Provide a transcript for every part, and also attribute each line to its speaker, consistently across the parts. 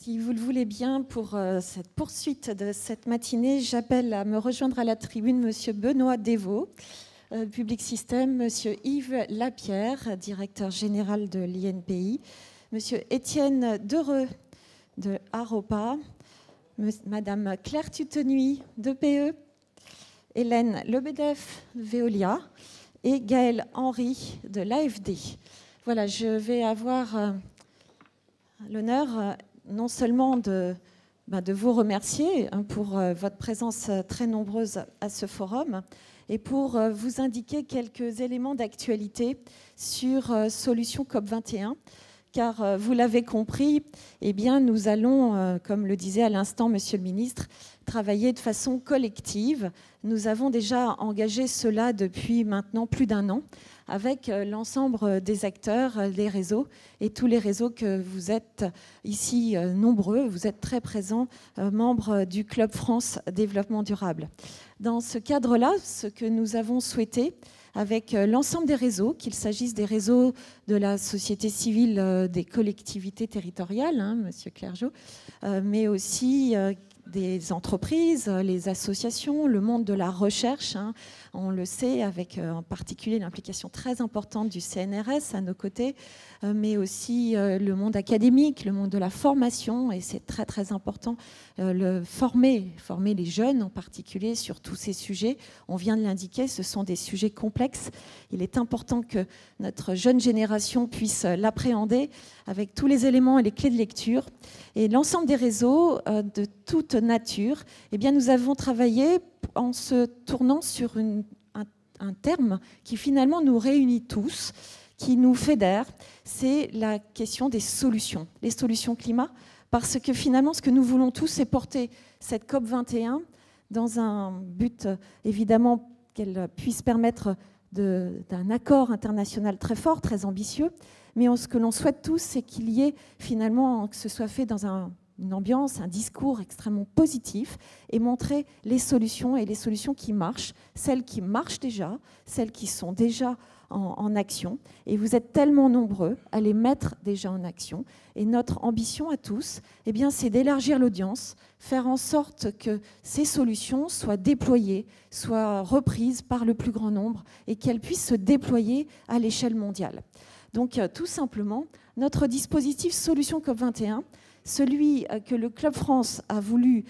Speaker 1: Si vous le voulez bien, pour cette poursuite de cette matinée, j'appelle à me rejoindre à la tribune M. Benoît Desvaux, Public System, M. Yves Lapierre, directeur général de l'INPI, M. Étienne Dereux de Aropa, Mme Claire Tutenuy de PE, Hélène Lebedef, Veolia et Gaël Henry de l'AFD. Voilà, je vais avoir l'honneur non seulement de vous remercier pour votre présence très nombreuse à ce forum et pour vous indiquer quelques éléments d'actualité sur Solutions COP21, car vous l'avez compris, eh bien, nous allons, comme le disait à l'instant Monsieur le Ministre, travailler de façon collective. Nous avons déjà engagé cela depuis maintenant plus d'un an avec l'ensemble des acteurs, des réseaux et tous les réseaux que vous êtes ici nombreux, vous êtes très présents, membres du Club France Développement Durable. Dans ce cadre-là, ce que nous avons souhaité avec l'ensemble des réseaux, qu'il s'agisse des réseaux de la société civile, des collectivités territoriales, Monsieur Clergeau, mais aussi des entreprises, les associations, le monde de la recherche, on le sait, avec en particulier l'implication très importante du CNRS à nos côtés, mais aussi le monde académique, le monde de la formation, et c'est très très important, former les jeunes en particulier sur tous ces sujets. On vient de l'indiquer, ce sont des sujets complexes. Il est important que notre jeune génération puisse l'appréhender avec tous les éléments et les clés de lecture. Et l'ensemble des réseaux de toute nature, eh bien, nous avons travaillé en se tournant sur un terme qui finalement nous réunit tous, qui nous fédère, c'est la question des solutions, les solutions climat, parce que finalement ce que nous voulons tous, c'est porter cette COP21 dans un but évidemment qu'elle puisse permettre d'un accord international très fort, très ambitieux, mais ce que l'on souhaite tous, c'est qu'il y ait finalement, que ce soit fait dans une ambiance, un discours extrêmement positif et montrer les solutions et les solutions qui marchent, celles qui marchent déjà, celles qui sont déjà en action. Et vous êtes tellement nombreux à les mettre déjà en action. Et notre ambition à tous, eh bien, c'est d'élargir l'audience, faire en sorte que ces solutions soient déployées, soient reprises par le plus grand nombre et qu'elles puissent se déployer à l'échelle mondiale. Donc, tout simplement, notre dispositif Solutions COP21, celui que le Club France a voulu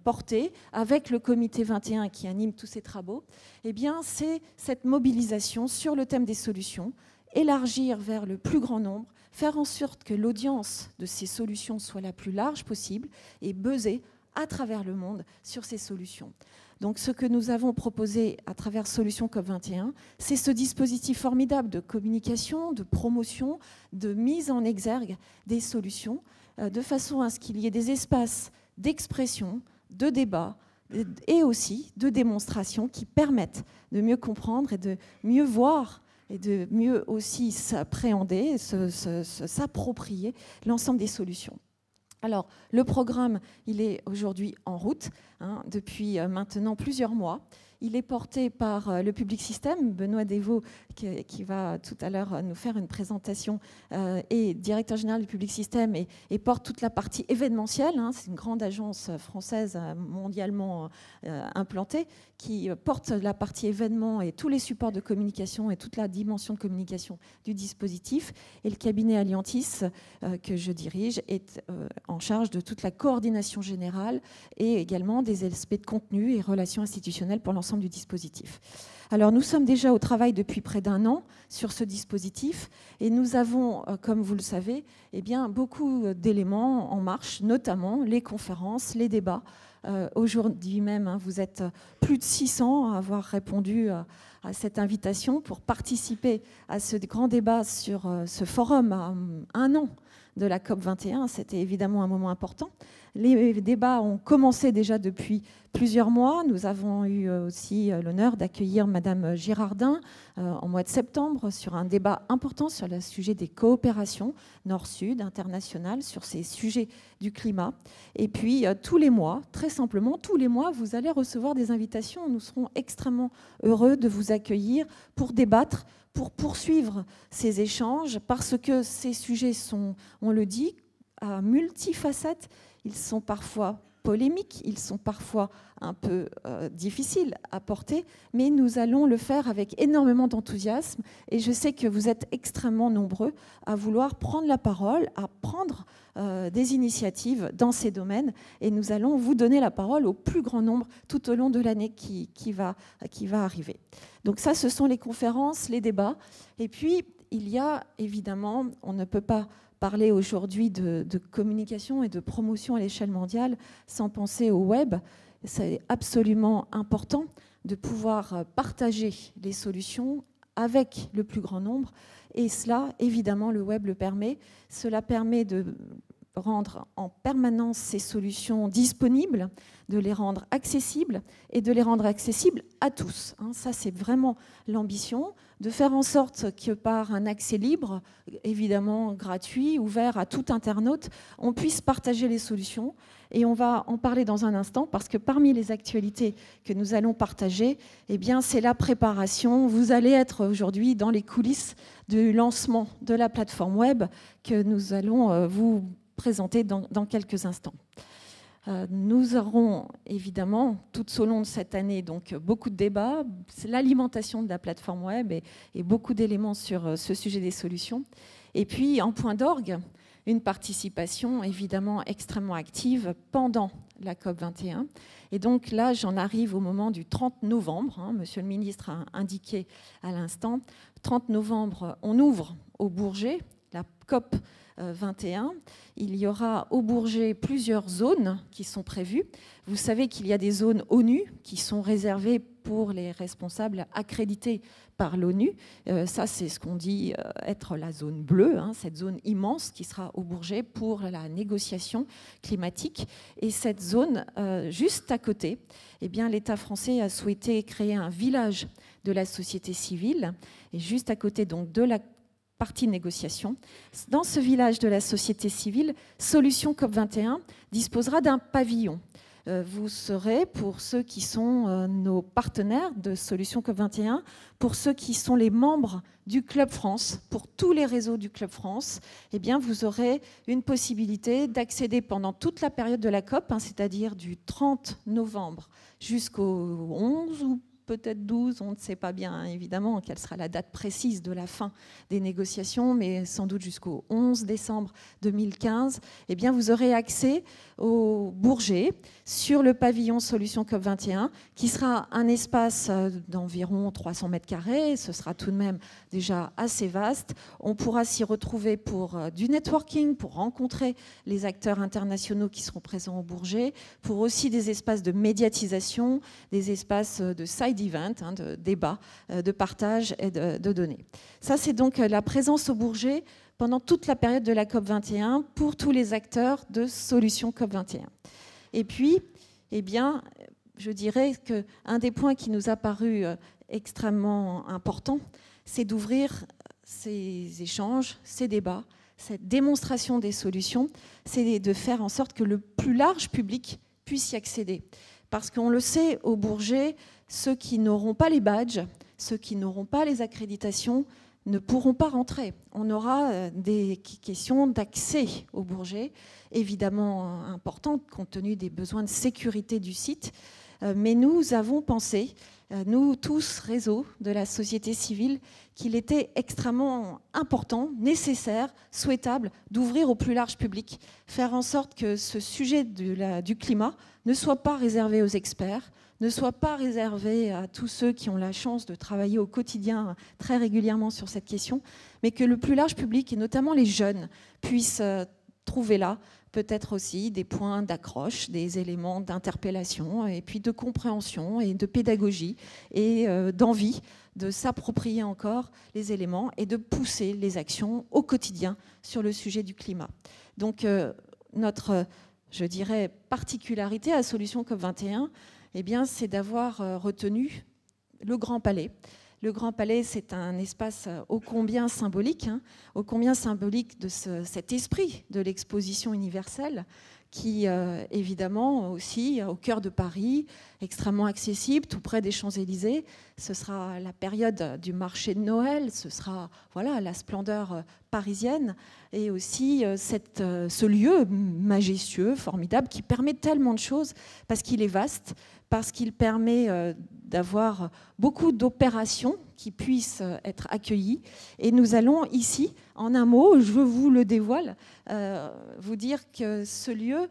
Speaker 1: porter avec le comité 21 qui anime tous ces travaux, eh bien, c'est cette mobilisation sur le thème des solutions, élargir vers le plus grand nombre, faire en sorte que l'audience de ces solutions soit la plus large possible et buzzer à travers le monde sur ces solutions. Donc ce que nous avons proposé à travers Solutions COP21, c'est ce dispositif formidable de communication, de promotion, de mise en exergue des solutions, de façon à ce qu'il y ait des espaces d'expression, de débat et aussi de démonstration qui permettent de mieux comprendre et de mieux voir et de mieux aussi s'appréhender, s'approprier l'ensemble des solutions. Alors, le programme, il est aujourd'hui en route depuis maintenant plusieurs mois. Il est porté par le Public System, Benoît Desvaux, qui va tout à l'heure nous faire une présentation, est directeur général du Public System et porte toute la partie événementielle. C'est une grande agence française mondialement implantée qui porte la partie événements et tous les supports de communication et toute la dimension de communication du dispositif. Et le cabinet Alliantis, que je dirige, est en charge de toute la coordination générale et également des aspects de contenu et relations institutionnelles pour l'ensemble du dispositif. Alors nous sommes déjà au travail depuis près d'un an sur ce dispositif et nous avons, comme vous le savez, eh bien, beaucoup d'éléments en marche, notamment les conférences, les débats. Aujourd'hui même, vous êtes plus de 600 à avoir répondu à cette invitation pour participer à ce grand débat sur ce forum à un an de la COP21. C'était évidemment un moment important. Les débats ont commencé déjà depuis plusieurs mois. Nous avons eu aussi l'honneur d'accueillir Madame Girardin en mois de septembre sur un débat important sur le sujet des coopérations nord-sud, internationales, sur ces sujets du climat. Et puis tous les mois, très simplement, tous les mois, vous allez recevoir des invitations. Nous serons extrêmement heureux de vous accueillir pour débattre, pour poursuivre ces échanges, parce que ces sujets sont, on le dit, à multifacettes, ils sont parfois polémiques, ils sont parfois un peu difficiles à porter, mais nous allons le faire avec énormément d'enthousiasme et je sais que vous êtes extrêmement nombreux à vouloir prendre la parole, à prendre des initiatives dans ces domaines et nous allons vous donner la parole au plus grand nombre tout au long de l'année qui va arriver. Donc ça, ce sont les conférences, les débats et puis il y a évidemment, on ne peut pas parler aujourd'hui de communication et de promotion à l'échelle mondiale sans penser au web. C'est absolument important de pouvoir partager les solutions avec le plus grand nombre. Et cela, évidemment, le web le permet. Cela permet de rendre en permanence ces solutions disponibles, de les rendre accessibles et de les rendre accessibles à tous. Ça, c'est vraiment l'ambition, de faire en sorte que par un accès libre, évidemment gratuit, ouvert à tout internaute, on puisse partager les solutions. Et on va en parler dans un instant parce que parmi les actualités que nous allons partager, eh bien, c'est la préparation. Vous allez être aujourd'hui dans les coulisses du lancement de la plateforme web que nous allons vous présenter dans quelques instants. Nous aurons évidemment tout au long de cette année donc beaucoup de débats, l'alimentation de la plateforme web et beaucoup d'éléments sur ce sujet des solutions. Et puis en point d'orgue, une participation évidemment extrêmement active pendant la COP21. Et donc là, j'en arrive au moment du 30 novembre. Monsieur le ministre a indiqué à l'instant. 30 novembre, on ouvre au Bourget la COP 21. Il y aura au Bourget plusieurs zones qui sont prévues. Vous savez qu'il y a des zones ONU qui sont réservées pour les responsables accrédités par l'ONU. Ça, c'est ce qu'on dit être la zone bleue, cette zone immense qui sera au Bourget pour la négociation climatique. Et cette zone, juste à côté, eh bien, l'État français a souhaité créer un village de la société civile. Et juste à côté donc, de la partie négociation. Dans ce village de la société civile, Solutions COP21 disposera d'un pavillon. Vous serez, pour ceux qui sont nos partenaires de Solutions COP21, pour ceux qui sont les membres du Club France, pour tous les réseaux du Club France, eh bien, vous aurez une possibilité d'accéder pendant toute la période de la COP, c'est-à-dire du 30 novembre jusqu'au 11 ou peut-être 12, on ne sait pas bien évidemment quelle sera la date précise de la fin des négociations, mais sans doute jusqu'au 11 décembre 2015, eh bien vous aurez accès au Bourget sur le pavillon Solutions COP21, qui sera un espace d'environ 300 mètres carrés. Ce sera tout de même déjà assez vaste. On pourra s'y retrouver pour du networking, pour rencontrer les acteurs internationaux qui seront présents au Bourget, pour aussi des espaces de médiatisation, des espaces de side event, de débat, de partage et de données. Ça, c'est donc la présence au Bourget pendant toute la période de la COP21 pour tous les acteurs de Solutions COP21. Et puis, eh bien, je dirais qu'un des points qui nous a paru extrêmement important, c'est d'ouvrir ces échanges, ces débats, cette démonstration des solutions, c'est de faire en sorte que le plus large public puisse y accéder. Parce qu'on le sait, au Bourget, ceux qui n'auront pas les badges, ceux qui n'auront pas les accréditations, ne pourront pas rentrer. On aura des questions d'accès au Bourget, évidemment importantes compte tenu des besoins de sécurité du site. Mais nous avons pensé, nous tous, réseaux de la société civile, qu'il était extrêmement important, nécessaire, souhaitable d'ouvrir au plus large public, faire en sorte que ce sujet du climat ne soit pas réservé aux experts, ne soit pas réservé à tous ceux qui ont la chance de travailler au quotidien très régulièrement sur cette question, mais que le plus large public, et notamment les jeunes, puissent trouver là peut-être aussi des points d'accroche, des éléments d'interpellation, et puis de compréhension et de pédagogie, et d'envie de s'approprier encore les éléments et de pousser les actions au quotidien sur le sujet du climat. Donc notre, je dirais, particularité à Solutions COP21, eh bien, c'est d'avoir retenu le Grand Palais, Le Grand Palais, c'est un espace ô combien symbolique, hein, ô combien symbolique de cet esprit de l'exposition universelle qui, évidemment, aussi au cœur de Paris, extrêmement accessible, tout près des Champs-Élysées. Ce sera la période du marché de Noël, ce sera voilà, la splendeur parisienne, et aussi ce lieu majestueux, formidable, qui permet tellement de choses, parce qu'il est vaste, parce qu'il permet d'avoir beaucoup d'opérations qui puissent être accueillies. Et nous allons ici, en un mot, je vous le dévoile, vous dire que ce lieu,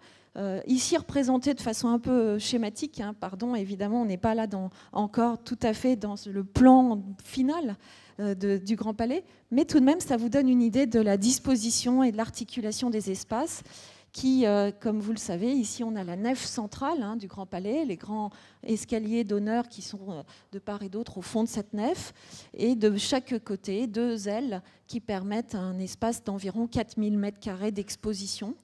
Speaker 1: ici représenté de façon un peu schématique, hein, pardon, évidemment, on n'est pas là encore tout à fait dans le plan final du Grand Palais, mais tout de même, ça vous donne une idée de la disposition et de l'articulation des espaces qui, comme vous le savez, ici on a la nef centrale hein, du Grand Palais, les grands escaliers d'honneur qui sont de part et d'autre au fond de cette nef, et de chaque côté, 2 ailes qui permettent un espace d'environ 4000 m² d'exposition.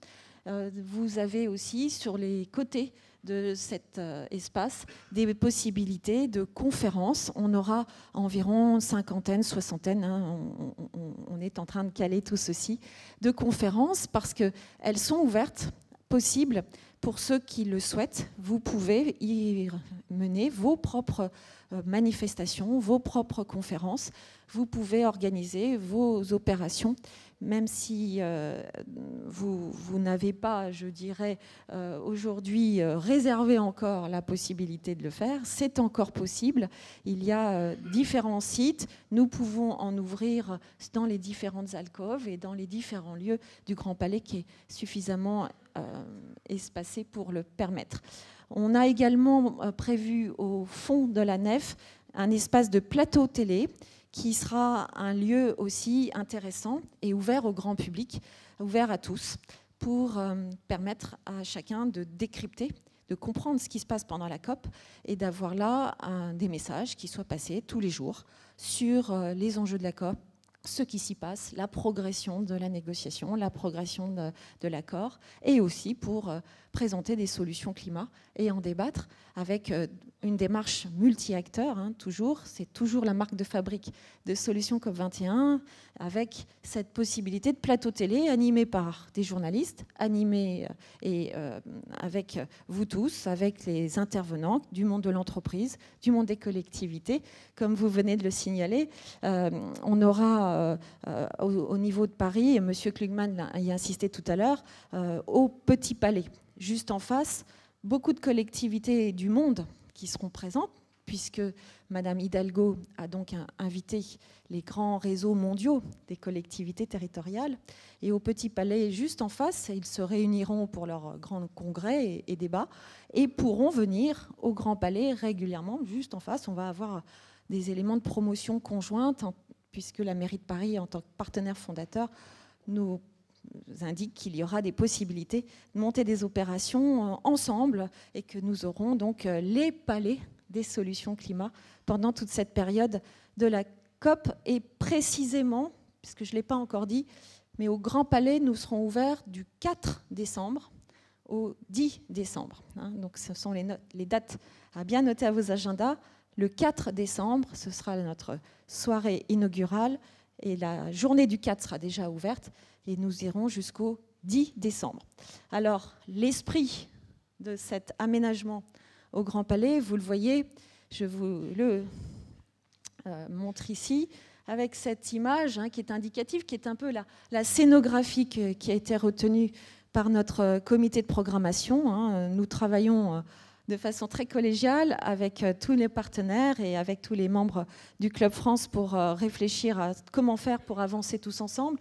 Speaker 1: Vous avez aussi sur les côtés de cet espace des possibilités de conférences. On aura environ 50, 60, hein, on est en train de caler tout ceci, de conférences parce qu'elles sont ouvertes, possibles pour ceux qui le souhaitent. Vous pouvez y mener vos propres manifestations, vos propres conférences. Vous pouvez organiser vos opérations, même si vous n'avez pas, je dirais, aujourd'hui réservé encore la possibilité de le faire. C'est encore possible. Il y a différents sites. Nous pouvons en ouvrir dans les différentes alcôves et dans les différents lieux du Grand Palais qui est suffisamment espacé pour le permettre. On a également prévu au fond de la nef un espace de plateau télé qui sera un lieu aussi intéressant et ouvert au grand public, ouvert à tous, pour permettre à chacun de décrypter, de comprendre ce qui se passe pendant la COP et d'avoir là des messages qui soient passés tous les jours sur les enjeux de la COP, ce qui s'y passe, la progression de la négociation, la progression de l'accord, et aussi pour présenter des solutions climat et en débattre avec une démarche multi-acteurs, hein, toujours. C'est toujours la marque de fabrique de Solutions COP21, avec cette possibilité de plateau télé animé par des journalistes, animé et avec vous tous, avec les intervenants du monde de l'entreprise, du monde des collectivités. Comme vous venez de le signaler, on aura au niveau de Paris, et M. Klugman y a insisté tout à l'heure, au Petit Palais, juste en face, beaucoup de collectivités du monde qui seront présentes, puisque Mme Hidalgo a donc invité les grands réseaux mondiaux des collectivités territoriales. Et au Petit Palais, juste en face, ils se réuniront pour leur grand congrès et débats et pourront venir au Grand Palais régulièrement. Juste en face, on va avoir des éléments de promotion conjointe, puisque la mairie de Paris, en tant que partenaire fondateur, nous indique qu'il y aura des possibilités de monter des opérations ensemble et que nous aurons donc les palais des solutions climat pendant toute cette période de la COP. Et précisément, puisque je ne l'ai pas encore dit, mais au Grand Palais, nous serons ouverts du 4 décembre au 10 décembre. Donc ce sont les dates à bien noter à vos agendas. Le 4 décembre, ce sera notre soirée inaugurale et la journée du 4 sera déjà ouverte et nous irons jusqu'au 10 décembre. Alors, l'esprit de cet aménagement au Grand Palais, vous le voyez, je vous le montre ici, avec cette image qui est indicative, qui est un peu la scénographie qui a été retenue par notre comité de programmation. Nous travaillons de façon très collégiale avec tous les partenaires et avec tous les membres du Club France pour réfléchir à comment faire pour avancer tous ensemble.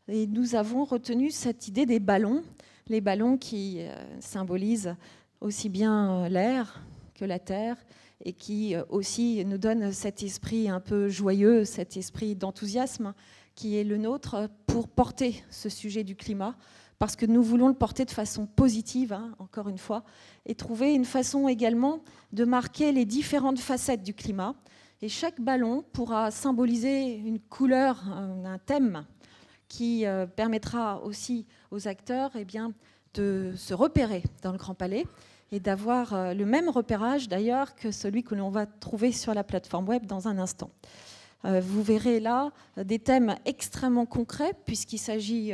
Speaker 1: Et nous avons retenu cette idée des ballons, les ballons qui symbolisent aussi bien l'air que la terre et qui aussi nous donnent cet esprit un peu joyeux, cet esprit d'enthousiasme qui est le nôtre pour porter ce sujet du climat, parce que nous voulons le porter de façon positive, encore une fois, et trouver une façon également de marquer les différentes facettes du climat. Et chaque ballon pourra symboliser une couleur, un thème, qui permettra aussi aux acteurs de se repérer dans le Grand Palais et d'avoir le même repérage d'ailleurs que celui que l'on va trouver sur la plateforme web dans un instant. Vous verrez là des thèmes extrêmement concrets puisqu'il s'agit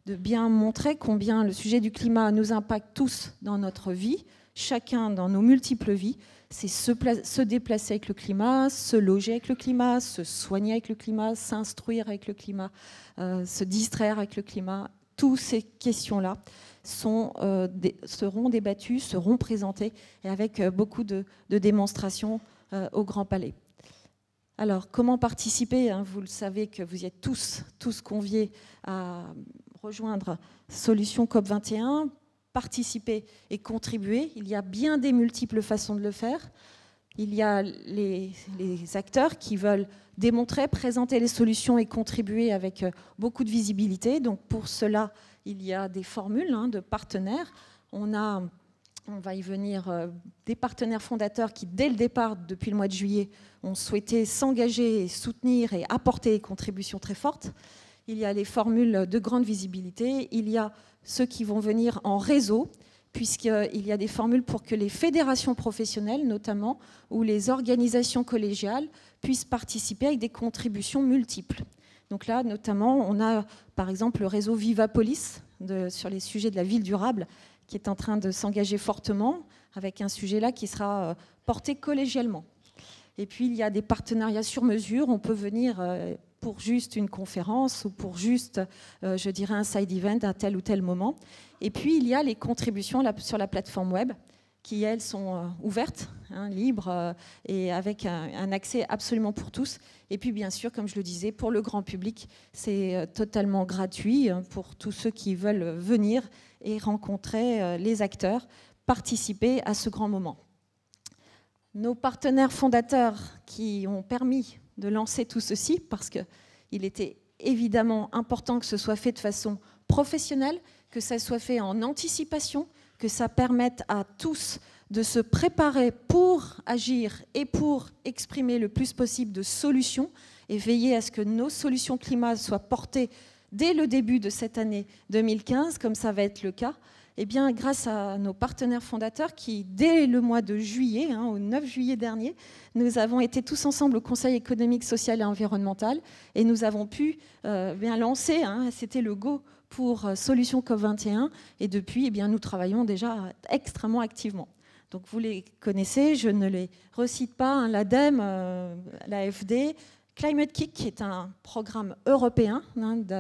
Speaker 1: de bien montrer combien le sujet du climat nous impacte tous dans notre vie, chacun dans nos multiples vies. C'est se déplacer avec le climat, se loger avec le climat, se soigner avec le climat, s'instruire avec le climat, se distraire avec le climat. Toutes ces questions-là seront débattues, seront présentées et avec beaucoup de démonstrations au Grand Palais. Alors, comment participer, hein, vous le savez que vous y êtes tous conviés à rejoindre Solutions COP21, participer et contribuer. Il y a bien des multiples façons de le faire. Il y a les acteurs qui veulent démontrer, présenter les solutions et contribuer avec beaucoup de visibilité. Donc pour cela, il y a des formules de partenaires. On va y venir, des partenaires fondateurs qui, dès le départ, depuis le mois de juillet, ont souhaité s'engager, soutenir et apporter des contributions très fortes. Il y a les formules de grande visibilité. Il y a ceux qui vont venir en réseau, puisqu'il y a des formules pour que les fédérations professionnelles, notamment, ou les organisations collégiales, puissent participer avec des contributions multiples. Donc là, notamment, on a, par exemple, le réseau Vivapolis sur les sujets de la ville durable, qui est en train de s'engager fortement avec un sujet là qui sera porté collégialement. Et puis, il y a des partenariats sur mesure. On peut venir pour juste une conférence ou pour juste, je dirais, un side event à tel ou tel moment. Et puis, il y a les contributions sur la plateforme web qui, elles, sont ouvertes, libres et avec un accès absolument pour tous. Et puis, bien sûr, comme je le disais, pour le grand public, c'est totalement gratuit pour tous ceux qui veulent venir et rencontrer les acteurs, participer à ce grand moment. Nos partenaires fondateurs qui ont permis de lancer tout ceci, parce qu'il était évidemment important que ce soit fait de façon professionnelle, que ça soit fait en anticipation, que ça permette à tous de se préparer pour agir et pour exprimer le plus possible de solutions et veiller à ce que nos solutions climat soient portées dès le début de cette année 2015, comme ça va être le cas. Eh bien, grâce à nos partenaires fondateurs qui, dès le mois de juillet, au 9 juillet dernier, nous avons été tous ensemble au Conseil économique, social et environnemental et nous avons pu bien lancer, c'était le go pour Solutions COP21 et depuis, nous travaillons déjà extrêmement activement. Donc vous les connaissez, je ne les recite pas, l'ADEME, l'AFD, Climate Kick, qui est un programme européen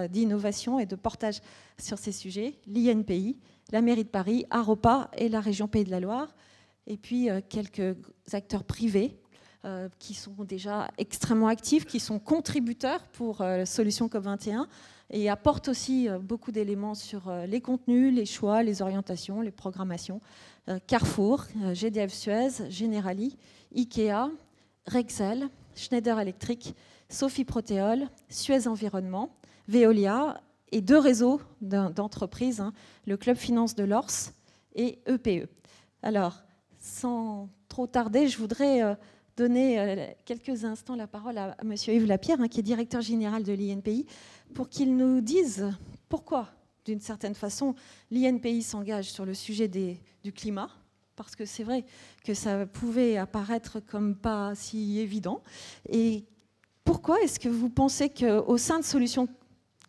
Speaker 1: d'innovation et de portage sur ces sujets, l'INPI, la mairie de Paris, Aropa et la région Pays de la Loire, et puis quelques acteurs privés qui sont déjà extrêmement actifs, qui sont contributeurs pour Solutions COP21 et apportent aussi beaucoup d'éléments sur les contenus, les choix, les orientations, les programmations. Carrefour, GDF Suez, Generali, Ikea, Rexel, Schneider Electric, Sophie Protéol, Suez Environnement, Veolia et deux réseaux d'entreprises, le Club Finance de l'Ors et EPE. Alors, sans trop tarder, je voudrais donner quelques instants la parole à M. Yves Lapierre, qui est directeur général de l'INPI, pour qu'il nous dise pourquoi, d'une certaine façon, l'INPI s'engage sur le sujet du climat, parce que c'est vrai que ça pouvait apparaître comme pas si évident. Et pourquoi est-ce que vous pensez qu'au sein de Solutions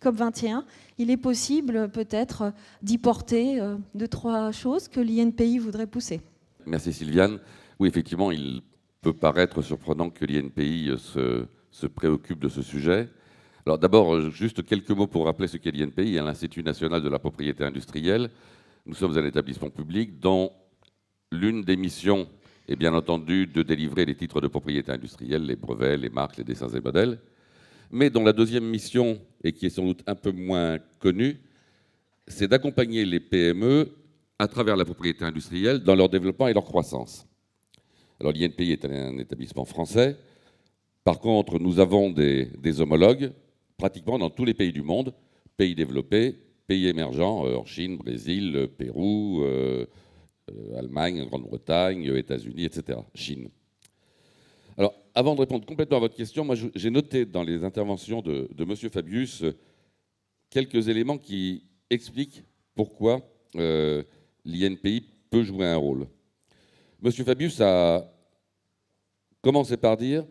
Speaker 1: COP21, il est possible peut-être d'y porter 2-3 choses que l'INPI voudrait pousser?
Speaker 2: Merci Sylviane. Oui, effectivement, il peut paraître surprenant que l'INPI se préoccupe de ce sujet. Alors d'abord, juste quelques mots pour rappeler ce qu'est l'INPI, l'Institut national de la propriété industrielle. Nous sommes un établissement public dont l'une des missions est bien entendu de délivrer les titres de propriété industrielle, les brevets, les marques, les dessins et modèles, mais dont la deuxième mission, et qui est sans doute un peu moins connue, c'est d'accompagner les PME à travers la propriété industrielle dans leur développement et leur croissance. Alors l'INPI est un établissement français. Par contre, nous avons des homologues pratiquement dans tous les pays du monde, pays développés, pays émergents, en Chine, Brésil, Pérou, Allemagne, Grande-Bretagne, États-Unis, etc. Chine. Alors, avant de répondre complètement à votre question, moi, j'ai noté dans les interventions de M. Fabius quelques éléments qui expliquent pourquoi l'INPI peut jouer un rôle. M. Fabius a commencé par dire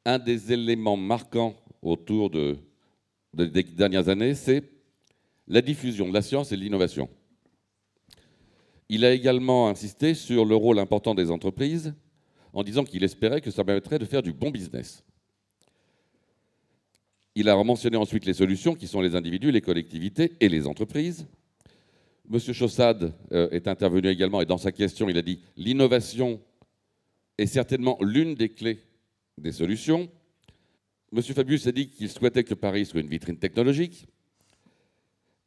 Speaker 2: un des éléments marquants autour des dernières années, c'est la diffusion de la science et de l'innovation. Il a également insisté sur le rôle important des entreprises en disant qu'il espérait que ça permettrait de faire du bon business. Il a mentionné ensuite les solutions qui sont les individus, les collectivités et les entreprises. M. Chaussade est intervenu également et dans sa question, il a dit « L'innovation est certainement l'une des clés des solutions ». M. Fabius a dit qu'il souhaitait que Paris soit une vitrine technologique.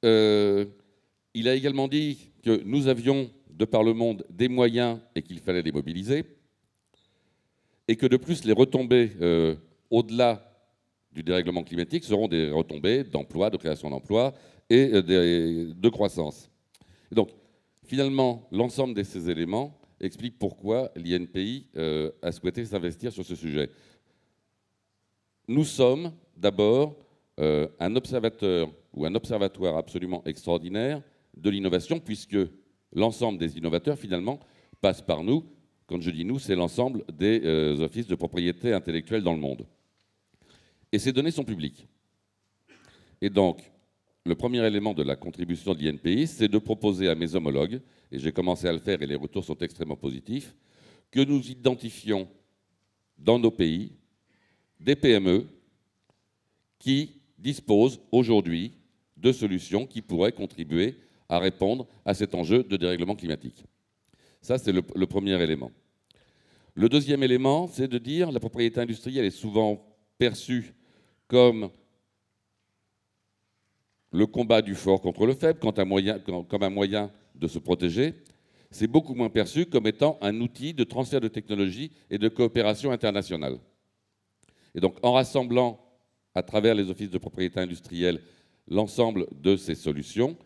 Speaker 2: Il a également dit que nous avions, de par le monde, des moyens et qu'il fallait les mobiliser. Et que de plus, les retombées au-delà du dérèglement climatique seront des retombées d'emploi, de création d'emplois et de croissance. Et donc, finalement, l'ensemble de ces éléments explique pourquoi l'INPI a souhaité s'investir sur ce sujet. Nous sommes d'abord un observateur ou un observatoire absolument extraordinaire de l'innovation, puisque l'ensemble des innovateurs, finalement, passent par nous. Quand je dis nous, c'est l'ensemble des offices de propriété intellectuelle dans le monde. Et ces données sont publiques. Et donc, le premier élément de la contribution de l'INPI, c'est de proposer à mes homologues, et j'ai commencé à le faire et les retours sont extrêmement positifs, que nous identifions dans nos pays des PME qui disposent aujourd'hui de solutions qui pourraient contribuer à répondre à cet enjeu de dérèglement climatique. Ça, c'est le premier élément. Le deuxième élément, c'est de dire que la propriété industrielle est souvent perçue comme le combat du fort contre le faible, comme un moyen de se protéger. C'est beaucoup moins perçu comme étant un outil de transfert de technologie et de coopération internationale. Et donc, en rassemblant à travers les offices de propriété industrielle l'ensemble de ces solutions,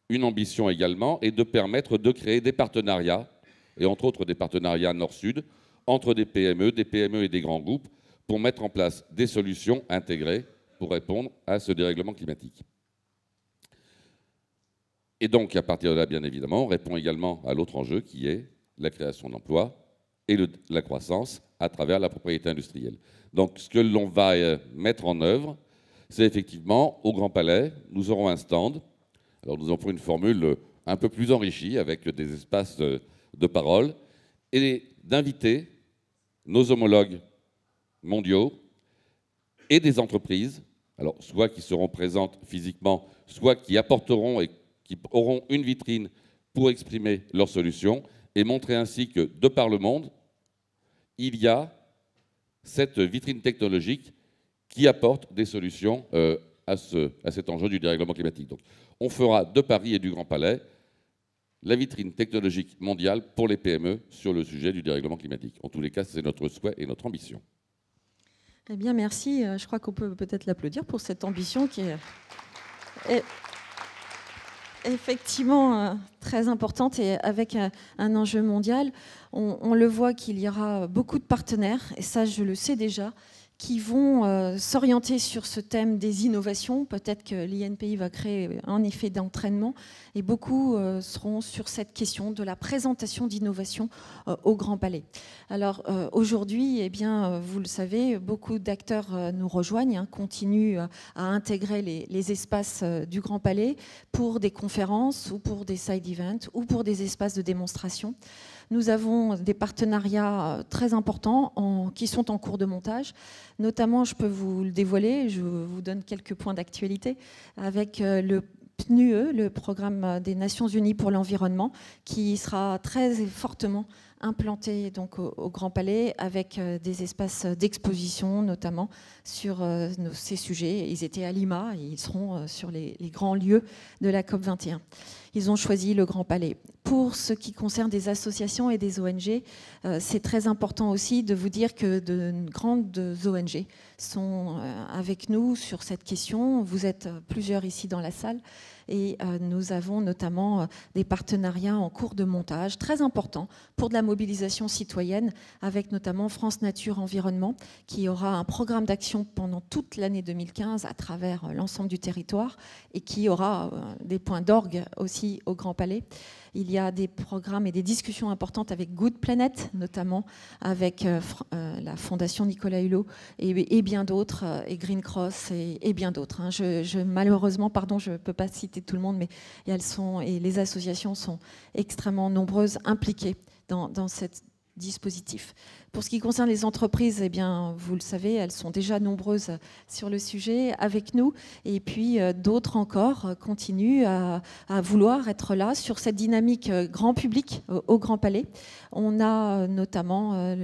Speaker 2: une ambition également est de permettre de créer des partenariats, et entre autres des partenariats nord-sud, entre des PME et des grands groupes, pour mettre en place des solutions intégrées pour répondre à ce dérèglement climatique. Et donc, à partir de là, bien évidemment, on répond également à l'autre enjeu qui est la création d'emplois et la croissance à travers la propriété industrielle. Donc, ce que l'on va mettre en œuvre, c'est effectivement, au Grand Palais, nous aurons un stand. Alors, nous avons une formule un peu plus enrichie avec des espaces de parole et d'inviter nos homologues mondiaux et des entreprises, alors soit qui seront présentes physiquement, soit qui apporteront et qui auront une vitrine pour exprimer leurs solutions et montrer ainsi que, de par le monde, il y a cette vitrine technologique qui apporte des solutions à cet enjeu du dérèglement climatique. Donc, on fera de Paris et du Grand Palais la vitrine technologique mondiale pour les PME sur le sujet du dérèglement climatique. En tous les cas, c'est notre souhait et notre ambition.
Speaker 1: Eh bien, merci. Je crois qu'on peut peut-être l'applaudir pour cette ambition qui est effectivement très importante et avec un enjeu mondial. On le voit qu'il y aura beaucoup de partenaires, et ça, je le sais déjà, qui vont s'orienter sur ce thème des innovations. Peut-être que l'INPI va créer un effet d'entraînement et beaucoup seront sur cette question de la présentation d'innovation au Grand Palais. Alors aujourd'hui, eh bien, vous le savez, beaucoup d'acteurs nous rejoignent, continuent à intégrer les espaces du Grand Palais pour des conférences ou pour des side events ou pour des espaces de démonstration. Nous avons des partenariats très importants qui sont en cours de montage. Notamment, je peux vous le dévoiler, je vous donne quelques points d'actualité, avec le PNUE, le Programme des Nations Unies pour l'environnement, qui sera très fortement implanté donc au Grand Palais avec des espaces d'exposition notamment sur ces sujets. Ils étaient à Lima et ils seront sur les grands lieux de la COP21. Ils ont choisi le Grand Palais. Pour ce qui concerne des associations et des ONG, c'est très important aussi de vous dire que de grandes ONG sont avec nous sur cette question. Vous êtes plusieurs ici dans la salle et nous avons notamment des partenariats en cours de montage très importants pour de la mobilisation citoyenne avec notamment France Nature Environnement qui aura un programme d'action pendant toute l'année 2015 à travers l'ensemble du territoire et qui aura des points d'orgue aussi au Grand Palais. Il y a des programmes et des discussions importantes avec Good Planet, notamment avec la Fondation Nicolas Hulot et bien d'autres, et Green Cross et bien d'autres. Hein. Malheureusement, pardon, je ne peux pas citer tout le monde, mais et les associations sont extrêmement nombreuses impliquées dans cette dispositif. Pour ce qui concerne les entreprises, eh bien, vous le savez, elles sont déjà nombreuses sur le sujet avec nous. Et puis d'autres encore continuent à vouloir être là sur cette dynamique grand public au Grand Palais. On a notamment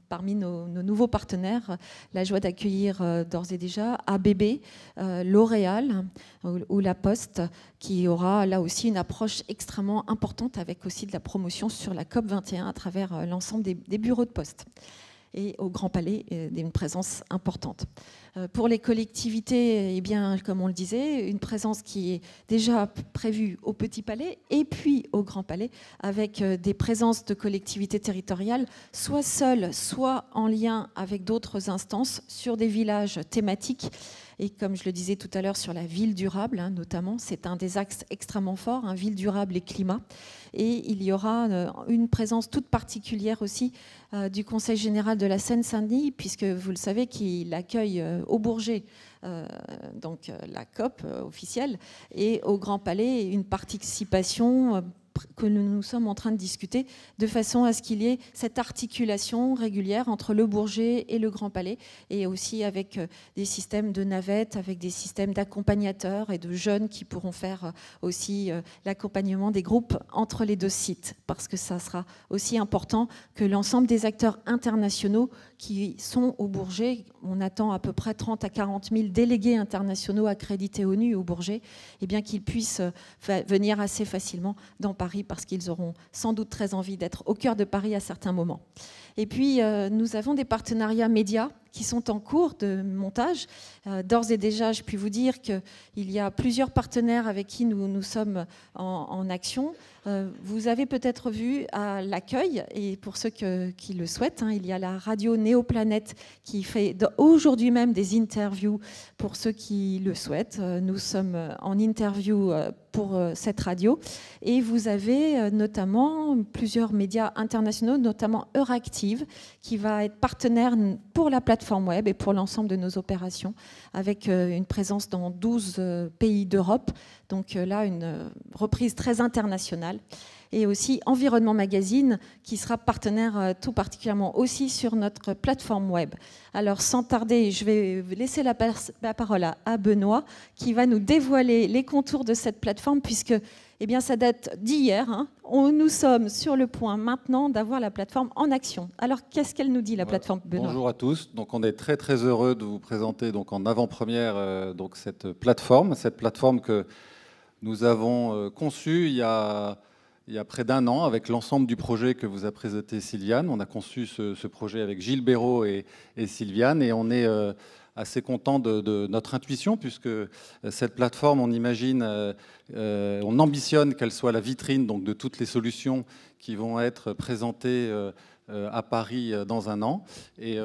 Speaker 1: parmi nos nouveaux partenaires la joie d'accueillir d'ores et déjà ABB, L'Oréal ou La Poste, qui aura là aussi une approche extrêmement importante avec aussi de la promotion sur la COP21 à travers l'ensemble des bureaux de poste. Et au Grand Palais, une présence importante. Pour les collectivités, eh bien, comme on le disait, une présence qui est déjà prévue au Petit Palais et puis au Grand Palais, avec des présences de collectivités territoriales, soit seules, soit en lien avec d'autres instances, sur des villages thématiques. Et comme je le disais tout à l'heure, sur la ville durable, hein, notamment, c'est un des axes extrêmement forts, hein, ville durable et climat. Et il y aura une présence toute particulière aussi du Conseil général de la Seine-Saint-Denis, puisque vous le savez qu'il accueille au Bourget donc la COP officielle, et au Grand Palais une participation que nous sommes en train de discuter, de façon à ce qu'il y ait cette articulation régulière entre le Bourget et le Grand Palais, et aussi avec des systèmes de navettes, avec des systèmes d'accompagnateurs et de jeunes qui pourront faire aussi l'accompagnement des groupes entre les deux sites, parce que ça sera aussi important que l'ensemble des acteurs internationaux qui sont au Bourget, on attend à peu près 30 à 40 000 délégués internationaux accrédités ONU au Bourget, et bien qu'ils puissent venir assez facilement dans Paris, parce qu'ils auront sans doute très envie d'être au cœur de Paris à certains moments. Et puis, nous avons des partenariats médias qui sont en cours de montage. D'ores et déjà, je puis vous dire qu'il y a plusieurs partenaires avec qui nous sommes en action. Vous avez peut-être vu à l'accueil, et pour ceux qui le souhaitent, hein, il y a la radio Néoplanète qui fait aujourd'hui même des interviews pour ceux qui le souhaitent. Nous sommes en interview pour cette radio. Et vous avez notamment plusieurs médias internationaux, notamment Euractiv, qui va être partenaire pour la plateforme web et pour l'ensemble de nos opérations, avec une présence dans 12 pays d'Europe. Donc là, une reprise très internationale. Et aussi Environnement Magazine, qui sera partenaire tout particulièrement aussi sur notre plateforme web. Alors sans tarder, je vais laisser la parole à Benoît, qui va nous dévoiler les contours de cette plateforme, puisque eh bien, ça date d'hier. Hein. Nous sommes sur le point maintenant d'avoir la plateforme en action. Alors qu'est-ce qu'elle nous dit, la plateforme, Benoît ?
Speaker 3: Bonjour à tous. Donc, on est très très heureux de vous présenter donc, en avant-première donc, cette plateforme que nous avons conçue il y a près d'un an, avec l'ensemble du projet que vous a présenté Sylviane. On a conçu ce projet avec Gilles Béraud et Sylviane, et on est assez content de notre intuition, puisque cette plateforme, on imagine, on ambitionne qu'elle soit la vitrine donc, de toutes les solutions qui vont être présentées à Paris dans un an, et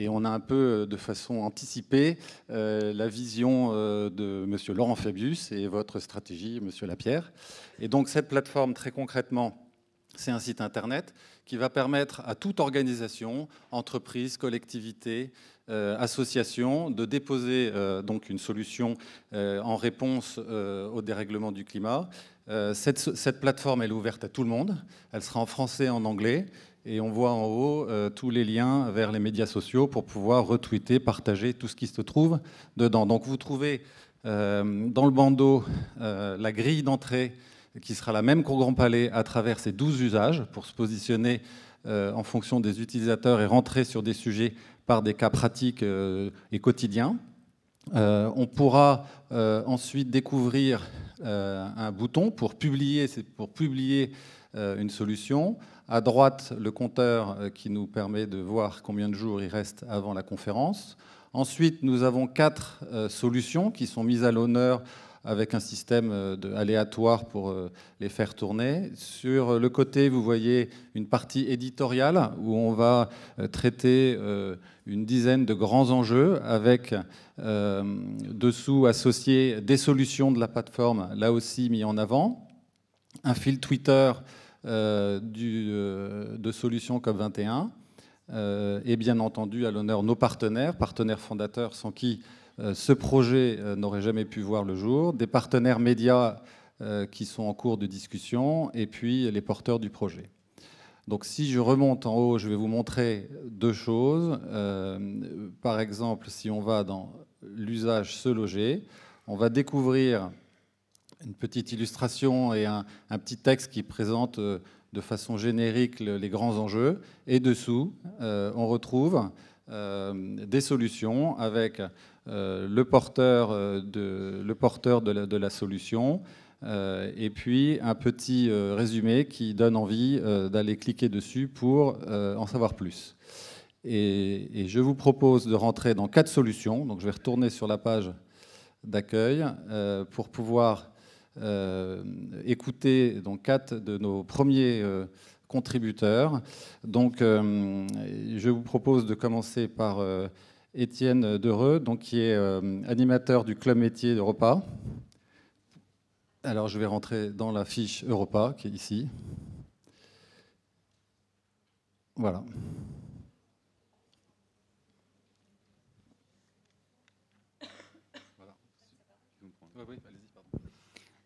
Speaker 3: on a un peu de façon anticipée la vision de Monsieur Laurent Fabius et votre stratégie, Monsieur Lapierre. Et donc cette plateforme, très concrètement, c'est un site internet qui va permettre à toute organisation, entreprise, collectivité, association, de déposer donc une solution en réponse au dérèglement du climat. Cette plateforme, elle est ouverte à tout le monde. Elle sera en français et en anglais. Et on voit en haut tous les liens vers les médias sociaux pour pouvoir retweeter, partager tout ce qui se trouve dedans. Donc vous trouvez dans le bandeau la grille d'entrée qui sera la même qu'au Grand Palais à travers ces 12 usages pour se positionner en fonction des utilisateurs et rentrer sur des sujets par des cas pratiques et quotidiens. On pourra ensuite découvrir un bouton pour publier une solution. À droite, le compteur qui nous permet de voir combien de jours il reste avant la conférence. Ensuite, nous avons 4 solutions qui sont mises à l'honneur avec un système aléatoire pour les faire tourner. Sur le côté, vous voyez une partie éditoriale où on va traiter une dizaine de grands enjeux avec dessous associés des solutions de la plateforme, là aussi mis en avant. un fil Twitter de Solutions COP21, et bien entendu à l'honneur nos partenaires fondateurs sans qui ce projet n'aurait jamais pu voir le jour, des partenaires médias qui sont en cours de discussion, et puis les porteurs du projet. Donc si je remonte en haut, je vais vous montrer deux choses. Par exemple, si on va dans l'usage se loger, on va découvrir une petite illustration et un petit texte qui présente de façon générique les grands enjeux. Et dessous, on retrouve des solutions avec le porteur de la solution, et puis un petit résumé qui donne envie d'aller cliquer dessus pour en savoir plus. Et je vous propose de rentrer dans 4 solutions. Donc je vais retourner sur la page d'accueil pour pouvoir écouter donc 4 de nos premiers contributeurs. Donc je vous propose de commencer par Étienne Dereux, donc, qui est animateur du club métier d'Europa. Alors je vais rentrer dans la fiche Europa qui est ici. Voilà.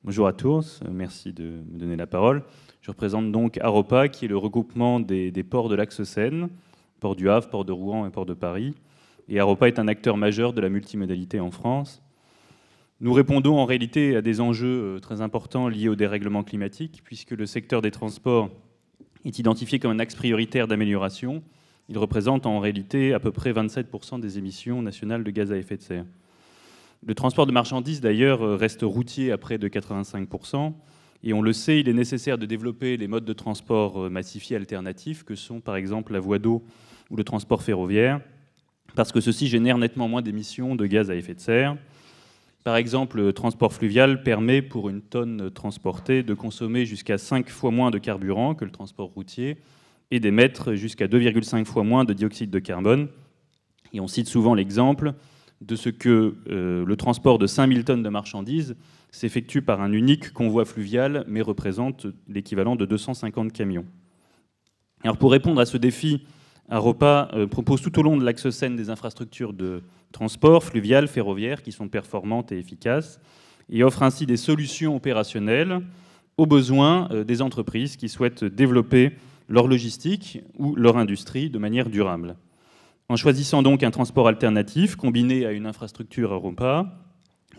Speaker 4: Bonjour à tous, merci de me donner la parole. Je représente donc Aropa, qui est le regroupement des ports de l'axe Seine, port du Havre, port de Rouen et port de Paris. Et Aropa est un acteur majeur de la multimodalité en France. Nous répondons en réalité à des enjeux très importants liés au dérèglement climatique, puisque le secteur des transports est identifié comme un axe prioritaire d'amélioration. Il représente en réalité à peu près 27% des émissions nationales de gaz à effet de serre. Le transport de marchandises, d'ailleurs, reste routier à près de 85%. Et on le sait, il est nécessaire de développer les modes de transport massifiés alternatifs, que sont par exemple la voie d'eau ou le transport ferroviaire, parce que ceux-ci génèrent nettement moins d'émissions de gaz à effet de serre. Par exemple, le transport fluvial permet, pour une tonne transportée, de consommer jusqu'à 5 fois moins de carburant que le transport routier et d'émettre jusqu'à 2,5 fois moins de dioxyde de carbone. Et on cite souvent l'exemple de ce que le transport de 5000 tonnes de marchandises s'effectue par un unique convoi fluvial, mais représente l'équivalent de 250 camions. Alors pour répondre à ce défi, Aropa propose tout au long de l'axe Seine des infrastructures de transport fluvial, ferroviaire, qui sont performantes et efficaces, et offre ainsi des solutions opérationnelles aux besoins des entreprises qui souhaitent développer leur logistique ou leur industrie de manière durable. En choisissant donc un transport alternatif combiné à une infrastructure Aropa,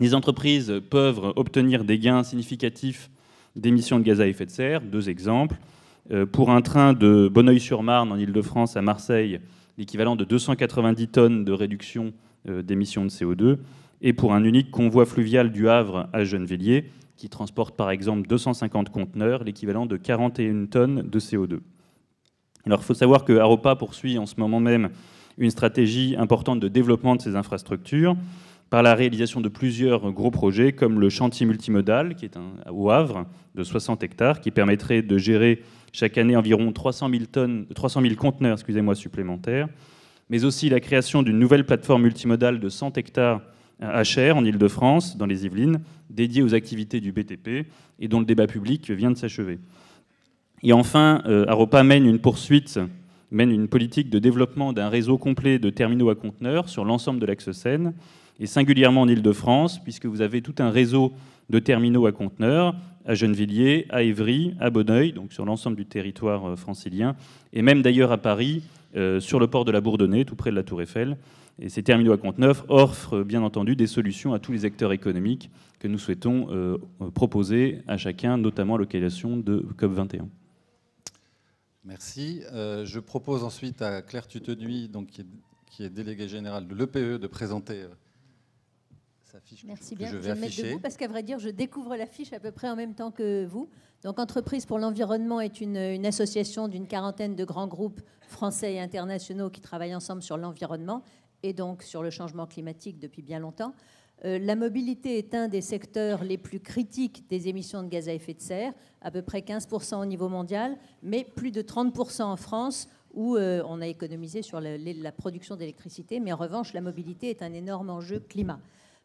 Speaker 4: les entreprises peuvent obtenir des gains significatifs d'émissions de gaz à effet de serre. 2 exemples. Pour un train de Bonneuil-sur-Marne en Île-de-France à Marseille, l'équivalent de 290 tonnes de réduction d'émissions de CO2, et pour un unique convoi fluvial du Havre à Gennevilliers, qui transporte par exemple 250 conteneurs, l'équivalent de 41 tonnes de CO2. Alors il faut savoir que Aropa poursuit en ce moment même une stratégie importante de développement de ces infrastructures par la réalisation de plusieurs gros projets, comme le chantier multimodal, qui est au Havre, de 60 hectares, qui permettrait de gérer chaque année environ 300 000 conteneurs supplémentaires, mais aussi la création d'une nouvelle plateforme multimodale de 100 hectares à Achères, en Île-de-France, dans les Yvelines, dédiée aux activités du BTP et dont le débat public vient de s'achever. Et enfin, Aropa mène une politique de développement d'un réseau complet de terminaux à conteneurs sur l'ensemble de l'axe Seine, et singulièrement en Île-de-France, puisque vous avez tout un réseau de terminaux à conteneurs à Gennevilliers, à Évry, à Bonneuil, donc sur l'ensemble du territoire francilien, et même d'ailleurs à Paris, sur le port de la Bourdonnais, tout près de la Tour Eiffel. Et ces terminaux à conteneurs offrent bien entendu des solutions à tous les acteurs économiques que nous souhaitons proposer à chacun, notamment à l'occasion de COP21.
Speaker 3: Merci. Je propose ensuite à Claire Tutenuy, donc, qui est déléguée générale de l'EPE, de présenter sa fiche.
Speaker 5: Merci
Speaker 3: que
Speaker 5: bien.
Speaker 3: je
Speaker 5: Je
Speaker 3: vais
Speaker 5: vais me mettre
Speaker 3: afficher.
Speaker 5: debout parce qu'à vrai dire, je découvre la fiche à peu près en même temps que vous. Donc, Entreprises pour l'environnement est une association d'une quarantaine de grands groupes français et internationaux qui travaillent ensemble sur l'environnement et donc sur le changement climatique depuis bien longtemps. La mobilité est un des secteurs les plus critiques des émissions de gaz à effet de serre, à peu près 15% au niveau mondial, mais plus de 30% en France, où on a économisé sur la production d'électricité. Mais en revanche, la mobilité est un énorme enjeu climat.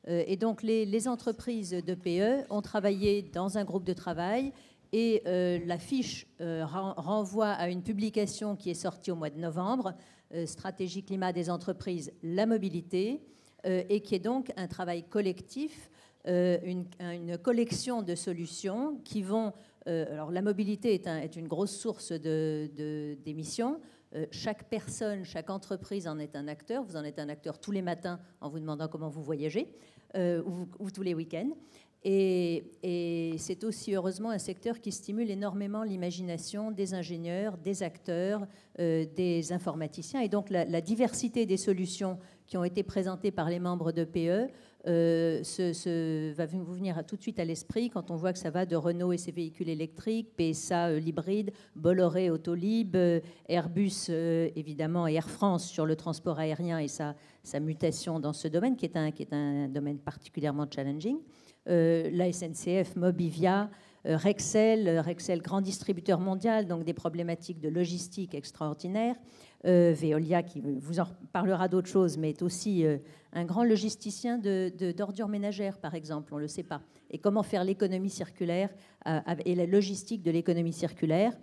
Speaker 5: Et donc, les entreprises d'EPE ont travaillé dans un groupe de travail Et la fiche renvoie à une publication qui est sortie au mois de novembre, Stratégie climat des entreprises, la mobilité, et qui est donc un travail collectif, une collection de solutions qui vont... alors la mobilité est une grosse source d'émissions. Chaque personne, chaque entreprise en est un acteur. Vous en êtes un acteur tous les matins en vous demandant comment vous voyagez, ou tous les week-ends. Et c'est aussi heureusement un secteur qui stimule énormément l'imagination des ingénieurs, des acteurs, des informaticiens. Et donc la diversité des solutions qui ont été présentées par les membres de PE va vous venir tout de suite à l'esprit quand on voit que ça va de Renault et ses véhicules électriques, PSA l'hybride, Bolloré Autolib, Airbus évidemment et Air France sur le transport aérien et sa mutation dans ce domaine qui est un domaine particulièrement challenging. La SNCF, Mobivia, Rexel, grand distributeur mondial, donc des problématiques de logistique extraordinaires. Veolia, qui vous en parlera d'autres choses, mais est aussi un grand logisticien d'ordures ménagères, par exemple, on ne le sait pas. Et comment faire l'économie circulaire et la logistique de l'économie circulaire.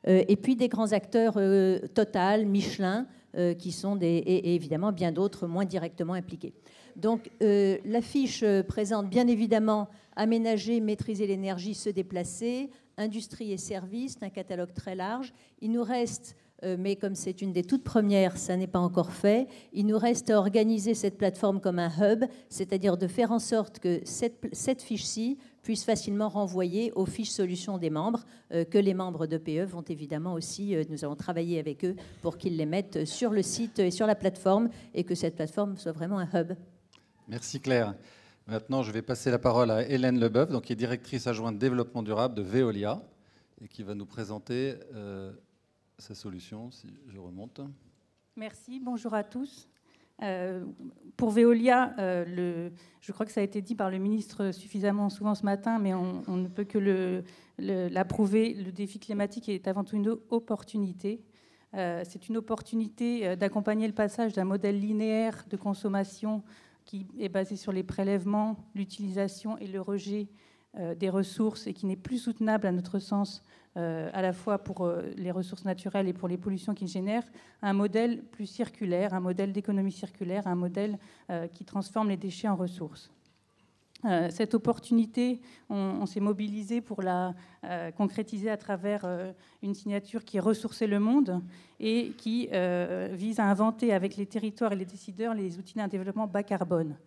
Speaker 5: Et puis des grands acteurs, Total, Michelin, qui sont et évidemment bien d'autres moins directement impliqués. Donc l'affiche présente bien évidemment aménager, maîtriser l'énergie, se déplacer, industrie et services, un catalogue très large. Il nous reste, mais comme c'est une des toutes premières, ça n'est pas encore fait, il nous reste à organiser cette plateforme comme un hub, c'est-à-dire de faire en sorte que cette fiche-ci puisse facilement renvoyer aux fiches solutions des membres, que les membres de PE vont évidemment aussi, nous allons travailler avec eux pour qu'ils les mettent sur le site et sur la plateforme et que cette plateforme soit vraiment un hub.
Speaker 3: Merci Claire. Maintenant, je vais passer la parole à Hélène Leboeuf, donc, qui est directrice adjointe développement durable de Veolia et qui va nous présenter sa solution, si je remonte.
Speaker 6: Merci, bonjour à tous. Pour Veolia, je crois que ça a été dit par le ministre suffisamment souvent ce matin, mais on ne peut que l'approuver. Le défi climatique est avant tout une opportunité. C'est une opportunité d'accompagner le passage d'un modèle linéaire de consommation qui est basé sur les prélèvements, l'utilisation et le rejet des ressources et qui n'est plus soutenable à notre sens, à la fois pour les ressources naturelles et pour les pollutions qu'il génère, un modèle plus circulaire, un modèle d'économie circulaire, un modèle qui transforme les déchets en ressources. Cette opportunité, on s'est mobilisé pour la concrétiser à travers une signature qui est Ressourcer le monde et qui vise à inventer avec les territoires et les décideurs les outils d'un développement bas carbone.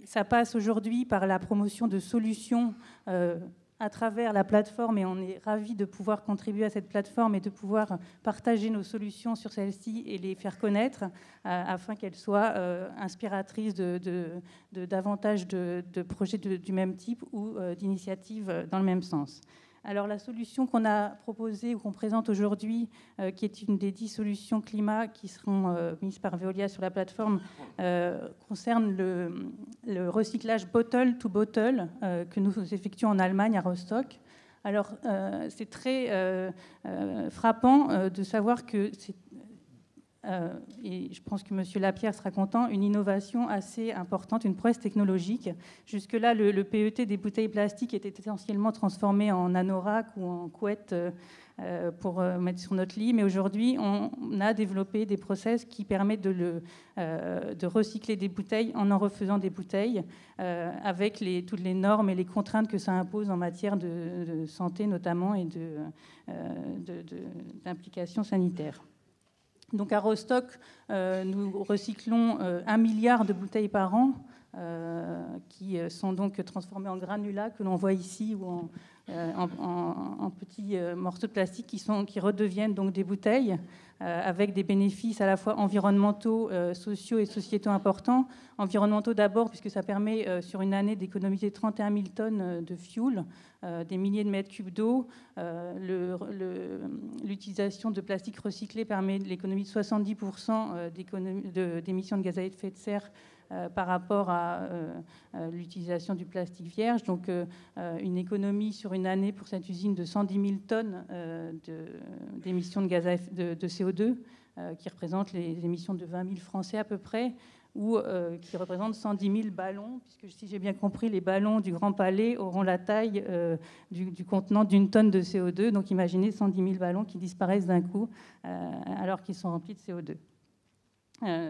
Speaker 6: Ça passe aujourd'hui par la promotion de solutions à travers la plateforme et on est ravis de pouvoir contribuer à cette plateforme et de pouvoir partager nos solutions sur celle-ci et les faire connaître afin qu'elles soient inspiratrices de davantage de projets du même type ou d'initiatives dans le même sens. Alors la solution qu'on a proposée ou qu'on présente aujourd'hui, qui est une des 10 solutions climat qui seront mises par Veolia sur la plateforme, concerne le recyclage bottle to bottle que nous effectuons en Allemagne, à Rostock. Alors c'est très frappant de savoir que c'est et je pense que M. Lapierre sera content, une innovation assez importante, une prouesse technologique. Jusque-là, le PET des bouteilles plastiques était essentiellement transformé en anorak ou en couette pour mettre sur notre lit. Mais aujourd'hui, on a développé des process qui permettent de recycler des bouteilles en refaisant des bouteilles avec toutes les normes et les contraintes que ça impose en matière de santé notamment et d'implications sanitaires. Donc à Rostock, nous recyclons 1 milliard de bouteilles par an qui sont donc transformées en granulats que l'on voit ici ou en petits morceaux de plastique qui redeviennent donc des bouteilles avec des bénéfices à la fois environnementaux, sociaux et sociétaux importants. Environnementaux d'abord, puisque ça permet sur une année d'économiser 31 000 tonnes de fuel, des milliers de mètres cubes d'eau. L'utilisation de plastique recyclé permet l'économie de 70% d'émissions de gaz à effet de serre par rapport à l'utilisation du plastique vierge. Donc une économie sur une année pour cette usine de 110 000 tonnes d'émissions de gaz de CO2, qui représentent les émissions de 20 000 Français à peu près. qui représente 110 000 ballons, puisque si j'ai bien compris, les ballons du Grand Palais auront la taille du contenant d'une tonne de CO2. Donc imaginez 110 000 ballons qui disparaissent d'un coup alors qu'ils sont remplis de CO2.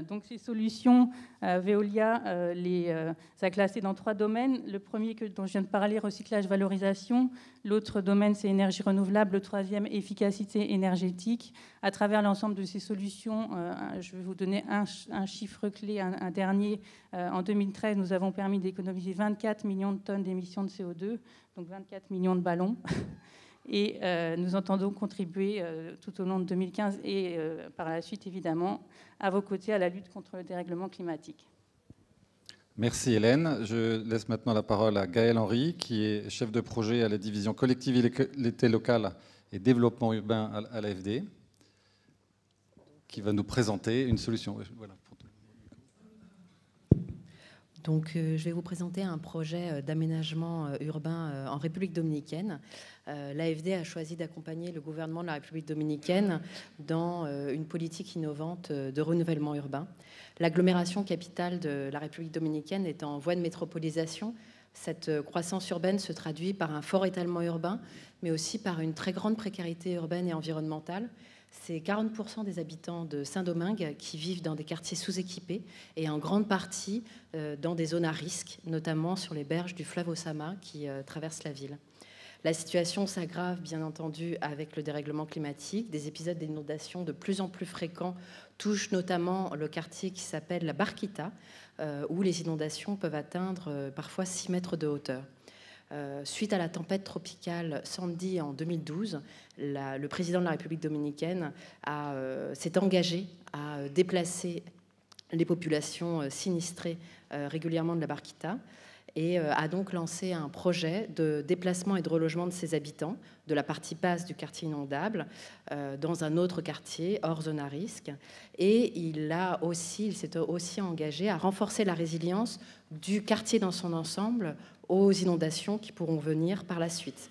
Speaker 6: Donc ces solutions, Veolia les a classées dans 3 domaines. Le premier dont je viens de parler, recyclage, valorisation. L'autre domaine, c'est énergie renouvelable. Le troisième, efficacité énergétique. À travers l'ensemble de ces solutions, je vais vous donner un chiffre clé, un dernier. En 2013, nous avons permis d'économiser 24 millions de tonnes d'émissions de CO2, donc 24 millions de ballons. Et nous entendons contribuer tout au long de 2015 et par la suite, évidemment, à vos côtés à la lutte contre le dérèglement climatique.
Speaker 3: Merci Hélène. Je laisse maintenant la parole à Gaël Henry, qui est chef de projet à la division collectivité locale et développement urbain à l'AFD, qui va nous présenter une solution. Voilà.
Speaker 7: Donc, je vais vous présenter un projet d'aménagement urbain en République dominicaine. L'AFD a choisi d'accompagner le gouvernement de la République dominicaine dans une politique innovante de renouvellement urbain. L'agglomération capitale de la République dominicaine est en voie de métropolisation. Cette croissance urbaine se traduit par un fort étalement urbain, mais aussi par une très grande précarité urbaine et environnementale. C'est 40% des habitants de Saint-Domingue qui vivent dans des quartiers sous-équipés et en grande partie dans des zones à risque, notamment sur les berges du fleuve Osama qui traverse la ville. La situation s'aggrave bien entendu avec le dérèglement climatique. Des épisodes d'inondation de plus en plus fréquents touchent notamment le quartier qui s'appelle la Barquita, où les inondations peuvent atteindre parfois 6 mètres de hauteur. Suite à la tempête tropicale Sandy en 2012, le président de la République dominicaine s'est engagé à déplacer les populations sinistrées régulièrement de la Barquita et a donc lancé un projet de déplacement et de relogement de ses habitants de la partie basse du quartier inondable dans un autre quartier hors zone à risque. Et il s'est aussi engagé à renforcer la résilience du quartier dans son ensemble aux inondations qui pourront venir par la suite.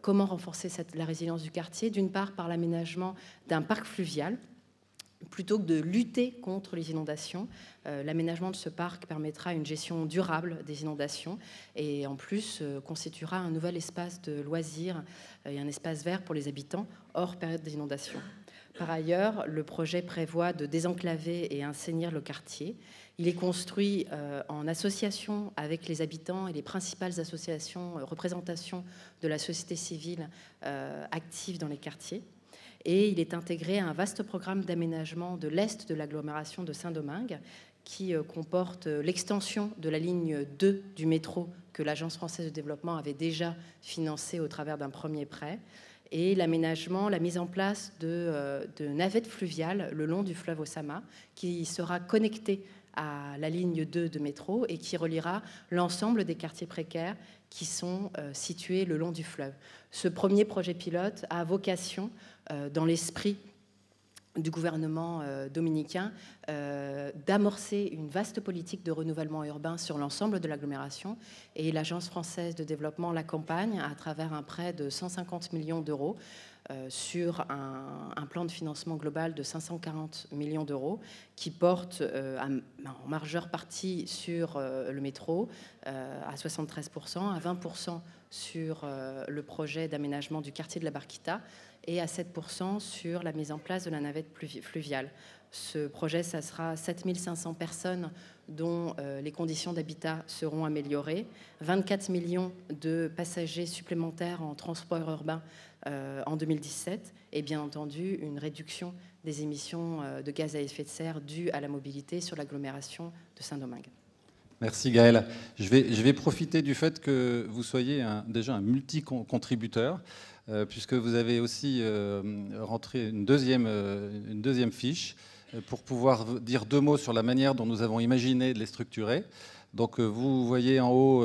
Speaker 7: Comment renforcer la résilience du quartier? D'une part, par l'aménagement d'un parc fluvial. Plutôt que de lutter contre les inondations, l'aménagement de ce parc permettra une gestion durable des inondations et en plus constituera un nouvel espace de loisirs et un espace vert pour les habitants hors période d'inondation. Par ailleurs, le projet prévoit de désenclaver et assainir le quartier. Il est construit en association avec les habitants et les principales associations, représentations de la société civile actives dans les quartiers. Et il est intégré à un vaste programme d'aménagement de l'est de l'agglomération de Saint-Domingue qui comporte l'extension de la ligne 2 du métro que l'Agence française de développement avait déjà financée au travers d'un premier prêt, et l'aménagement, la mise en place de navettes fluviales le long du fleuve Osama qui sera connectée à la ligne 2 de métro et qui reliera l'ensemble des quartiers précaires qui sont situés le long du fleuve. Ce premier projet pilote a vocation, dans l'esprit du gouvernement dominicain, d'amorcer une vaste politique de renouvellement urbain sur l'ensemble de l'agglomération, et l'Agence française de développement l'accompagne à travers un prêt de 150 millions d'euros sur un plan de financement global de 540 millions d'euros qui porte en majeure partie sur le métro à 73%, à 20% sur le projet d'aménagement du quartier de la Barquita et à 7% sur la mise en place de la navette fluviale. Ce projet, ça sera 7500 personnes dont les conditions d'habitat seront améliorées, 24 millions de passagers supplémentaires en transport urbain en 2017 et bien entendu une réduction des émissions de gaz à effet de serre dues à la mobilité sur l'agglomération de Saint-Domingue. Merci Gaël. Je vais profiter du fait que vous soyez déjà un multi-contributeur, puisque vous avez aussi rentré une deuxième fiche pour pouvoir dire 2 mots sur la manière dont nous avons imaginé de les structurer. Donc vous voyez en haut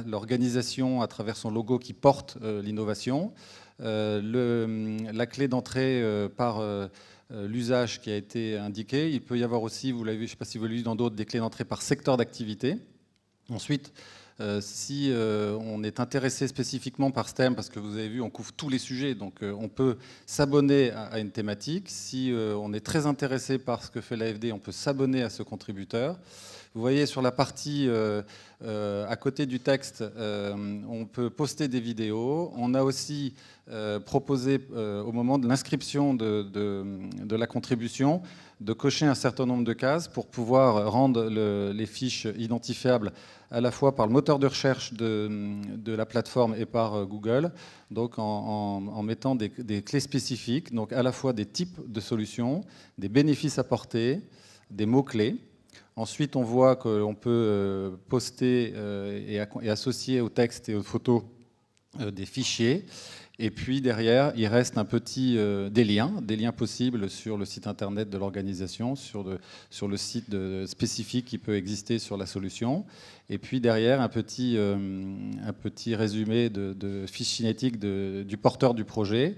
Speaker 7: l'organisation à travers son logo qui porte l'innovation, la clé d'entrée par l'usage qui a été indiqué. Il peut y avoir aussi, vous l'avez vu, je ne sais pas si vous l'avez vu dans d'autres, des clés d'entrée par secteur d'activité. Ensuite,
Speaker 3: Si on est intéressé spécifiquement par ce thème, parce que vous avez vu, on couvre tous les sujets, donc on peut s'abonner à une thématique. Si on est très intéressé par ce que fait l'AFD, on peut s'abonner à ce contributeur. Vous voyez sur la partie à côté du texte, on peut poster des vidéos. On a aussi proposé au moment de l'inscription de la contribution de cocher un certain nombre de cases pour pouvoir rendre les fiches identifiables à la fois par le moteur de recherche de la plateforme et par Google, donc en mettant des clés spécifiques, donc à la fois des types de solutions, des bénéfices apportés, des mots-clés. Ensuite, on voit qu'on peut poster et associer au texte et aux photos des fichiers. Et puis derrière, il reste des liens possibles sur le site internet de l'organisation, sur le site spécifique qui peut exister sur la solution. Et puis derrière, un petit résumé de fiche cinétique du porteur du projet.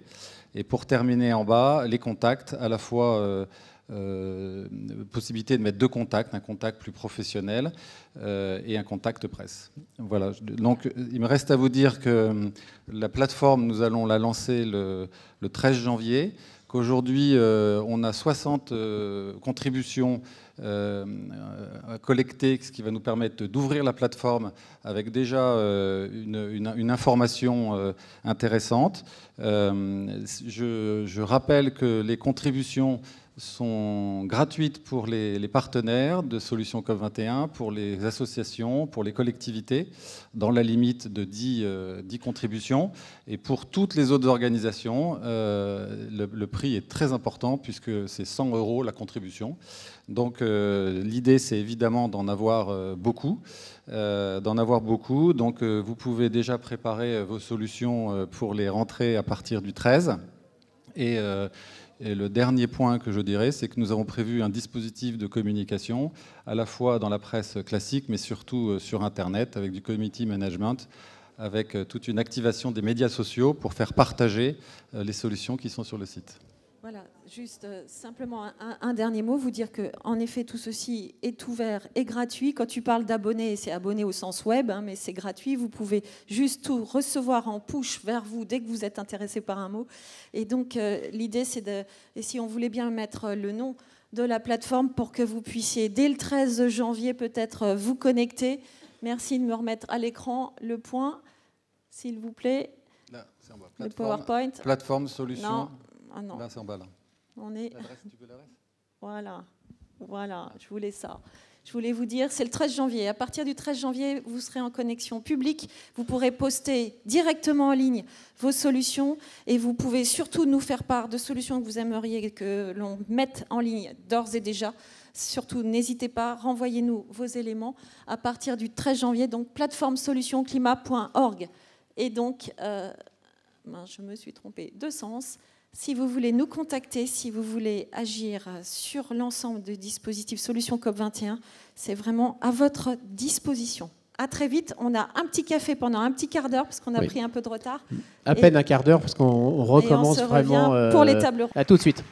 Speaker 3: Et pour terminer en bas, les contacts, à la fois possibilité de mettre deux contacts, un contact plus professionnel et un contact presse. Voilà. Donc, il me reste à vous dire que la plateforme, nous allons la lancer le 13 janvier, qu'aujourd'hui, on a 60 contributions collectées, ce qui va nous permettre d'ouvrir la plateforme avec déjà une information intéressante. Je rappelle que les contributions sont gratuites pour les partenaires de Solutions COP21, pour les associations, pour les collectivités, dans la limite de 10 contributions. Et pour toutes les autres organisations, le prix est très important puisque c'est 100 € la contribution. Donc l'idée, c'est évidemment d'en avoir beaucoup. Donc vous pouvez déjà préparer vos solutions pour les rentrées à partir du 13. Et le dernier point que je dirais, c'est que nous avons prévu un dispositif de communication, à la fois dans la presse classique, mais surtout sur Internet, avec du community management, avec toute une activation des médias sociaux pour faire partager les solutions qui sont sur le site.
Speaker 1: Voilà, juste simplement un dernier mot, vous dire qu'en effet, tout ceci est ouvert et gratuit. Quand tu parles d'abonnés, c'est abonné au sens web, hein, mais c'est gratuit. Vous pouvez juste tout recevoir en push vers vous dès que vous êtes intéressé par un mot. Et donc, l'idée, c'est et si on voulait bien mettre le nom de la plateforme pour que vous puissiez, dès le 13 janvier, peut-être vous connecter. Merci de me remettre à l'écran le point, s'il vous plaît.
Speaker 3: Là, c'est en bas.
Speaker 1: Le PowerPoint.
Speaker 3: Plateforme, solution.
Speaker 1: Non. Ah non.
Speaker 3: Là, c'est en bas, là.
Speaker 1: On est...
Speaker 3: L'adresse, tu veux l'adresse ?
Speaker 1: Voilà, je voulais ça. Je voulais vous dire, c'est le 13 janvier. À partir du 13 janvier, vous serez en connexion publique. Vous pourrez poster directement en ligne vos solutions et vous pouvez surtout nous faire part de solutions que vous aimeriez que l'on mette en ligne d'ores et déjà. Surtout, n'hésitez pas, renvoyez-nous vos éléments à partir du 13 janvier, donc plateformesolutionclimat.org. Et donc, je me suis trompée de sens. Si vous voulez nous contacter, si vous voulez agir sur l'ensemble du dispositif Solutions COP21, c'est vraiment à votre disposition. À très vite. On a un petit café pendant un petit quart d'heure parce qu'on a pris un peu de retard.
Speaker 8: À peine un quart d'heure parce qu'on recommence
Speaker 1: on
Speaker 8: vraiment
Speaker 1: pour les tables rondes.
Speaker 8: À tout de suite.